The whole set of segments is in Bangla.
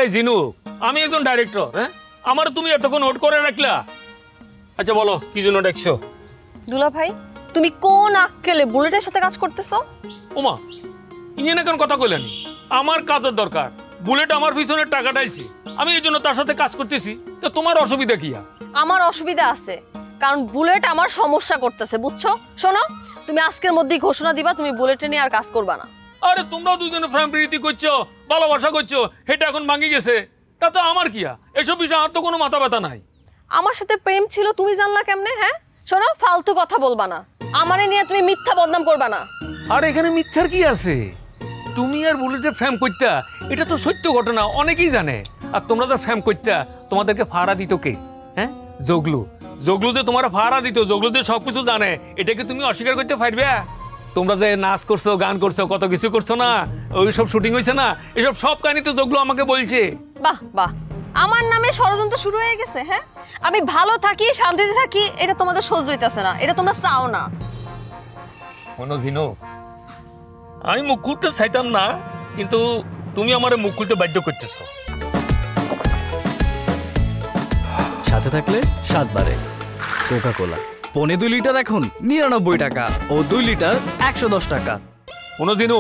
এই জিনু, আমি একজন ডাইরেক্টর, হ্যাঁ? আমার তুমি এতক্ষণ নোট করে রাখলা। আচ্ছা বলো কি জন্য ডাকছো? দুলা ভাই, তুমি কোন আক্কেলে বুলেটের সাথে কাজ করতেছো? ওমা, ইঞ্জিনে কেন কথা কইলেনি? আমার কাজের দরকার, বুলেট আমার পিছনে টাকা ডাইছে, আমি এই জন্য তার সাথে কাজ করতেছি। তো তোমার অসুবিধা কি? আমার অসুবিধা আছে, কারণ বুলেট আমার সমস্যা করতেছে, বুঝছো? শোনো, তুমি আজকের মধ্যেই ঘোষণা দিবা তুমি বুলেটে নিয়ে আর কাজ করবা না। আরে তোমরাও দুজনে প্রেম প্রীতি করছো, ভালোবাসা করছো, এটা এখন ভাঙি গেছে, তাতে আমার কি? এসব বিষয়ে আর তো কোনো মাথা ব্যথা নাই। আমার সাথে প্রেম ছিল তুমি জানলা কেমনে? হ্যাঁ শোনো, ফালতু কথা বলবা না, আমারে নিয়ে তুমি মিথ্যা বদনাম করবা না। আর এখানে মিথ্যার কি আছে? তুমি আর বুলেটের প্রেম করতা, এটা তো সত্য ঘটনা, অনেকেই জানে। আর তোমরা যে প্রেম করতা, তোমাদেরকে ফাড়া দিত কে? হ্যাঁ, জগলু। জগলু যে তোমার ফাড়া দিত, জগলু যে সবকিছু জানে, এটাকে তুমি অস্বীকার করতে পারবে? তোমরা যে নাচ করছো, গান করছো, কত কিছু করছো না, ওই সব শুটিং হয়েছে না, এসব সব কাহিনী তো জগলু আমাকে বলছে। বাহ বাহ, আমার নামে ষড়যন্ত্র শুরু হয়ে গেছে। হ্যাঁ, আমি ভালো থাকি, শান্তিতে থাকি, এটা তোমাদের সহ্য হইতাছে না, এটা তোমরা চাও না। জিনু, আমি মুখ খুলতে চাইতাম না, কিন্তু তুমি আমার মুখ খুলতে বাধ্য করতেছো। সাথে থাকলে 7 বারে কোকা কোলা। 2.5 লিটার এখন 99 টাকা ও 2 লিটার 110 টাকা। জিনু,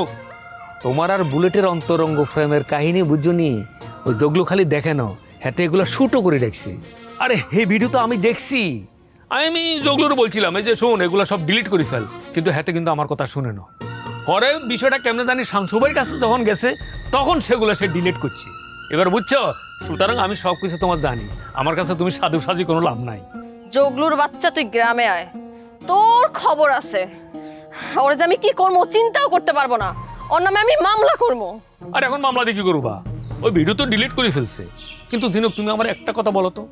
তোমার আর বুলেটের অন্তরঙ্গ ফ্রেমের কাহিনী বুঝছনি? ওই জগলু খালি দেখে না, হাতে এগুলো শুটও করে দেখছি। আরে হে ভিডিও তো আমি দেখছি। আমি জগলুর বলছিলাম এই যে শোন, এগুলো সব ডিলিট করে ফেল, কিন্তু হাতে কিন্তু আমার কথা শুনে না। পরে বিষয়টা কেমনে জানি শামসুভাইয়ের কাছে যখন গেছে, তখন সেগুলো সে ডিলিট করছে। এবার বুঝছো? সুতরাং আমি সবকিছু তোমার জানি, আমার কাছে তুমি সাধু সাজি কোনো লাভ নাই। জগলুর বাচ্চা, তুই গ্রামে আয়, তোর খবর আছে। ওর যে আমি কি করবো চিন্তাও করতে পারবো না, ওর নামে আমি মামলা করবো। আর এখন মামলা দিয়ে কি করবা? ওই ভিডিও তো ডিলিট করে ফেলছে। কিন্তু জিনুক, তুমি আমার একটা কথা বলো তো,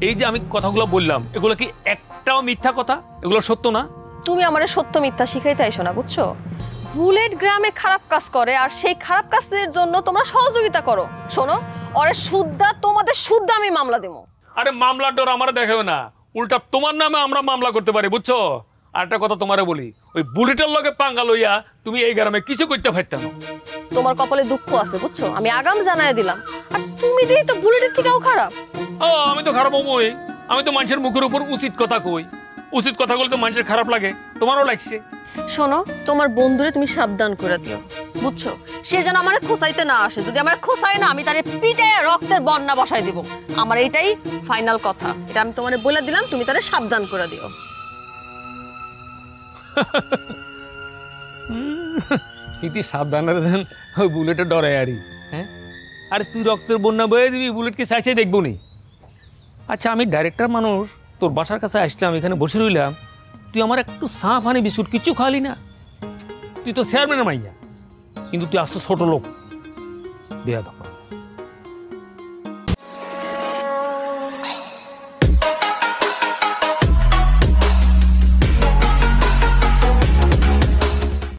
এই যে আমি কথাগুলো বললাম, এগুলো কি একটাও মিথ্যা কথা? এগুলো সত্য না? তুমি আমারে সত্য মিথ্যা শিখাইতে আইসো না, বুঝছো? বুলেট গ্রামে খারাপ কাজ করে, আর সেই খারাপ কাজের জন্য তোমরা সহযোগিতা করো। শোনো, ওরে শুদ্ধা, তোমাদের শুদ্ধা আমি মামলা দেবো। আরে মামলার ডর আমার দেখেও না, উল্টা তোমার নামে আমরা মামলা করতে পারি, বুঝছো? আর একটা কথা তোমারে বলি, ওই বুলেটের লগে পাঙ্গা লইয়া তুমি এই গ্রামে কিছু করতে পারতে না। তোমার কপালে দুঃখ আছে, বুঝছো? আমি আগাম জানাই দিলাম। আর তুমি দিই তো বুলেটের থেকেও খারাপ। আমি তো খারাপ হবই, আমি তো মানুষের মুখের উপর উচিত কথা কই। উচিত কথা বলতে মানুষের খারাপ লাগে, তোমারও লাগছে। শোনো, তোমার বন্ধুরে তুমি সাবধান করে দিও, বুঝছো? সে যেন আমার খোসাইতে না আসে, যদি আমার খোসায় না, আমি তারে পিটে রক্তের বন্যা বসাই দিব। আমার এইটাই ফাইনাল কথা, এটা আমি তোমারে বলে দিলাম, তুমি তারে সাবধান করে দিও। ইতি সাবধানে ওই বুলেটে ডরে আরি। হ্যাঁ, আরে তুই রক্তের বন্যা বয়ে দিবি, বুলেটকে চাইছে দেখবো নি? আচ্ছা, আমি ডাইরেক্টর মানুষ, তোর বাসার কাছে আসলাম, এখানে বসে রইলাম, তুই আমার একটু চা পানি বিস্কুট কিছু খালি না? তুই তো চেয়ারম্যানের মাইয়া, কিন্তু তুই আসতো ছোট লোক, বেয়াদব।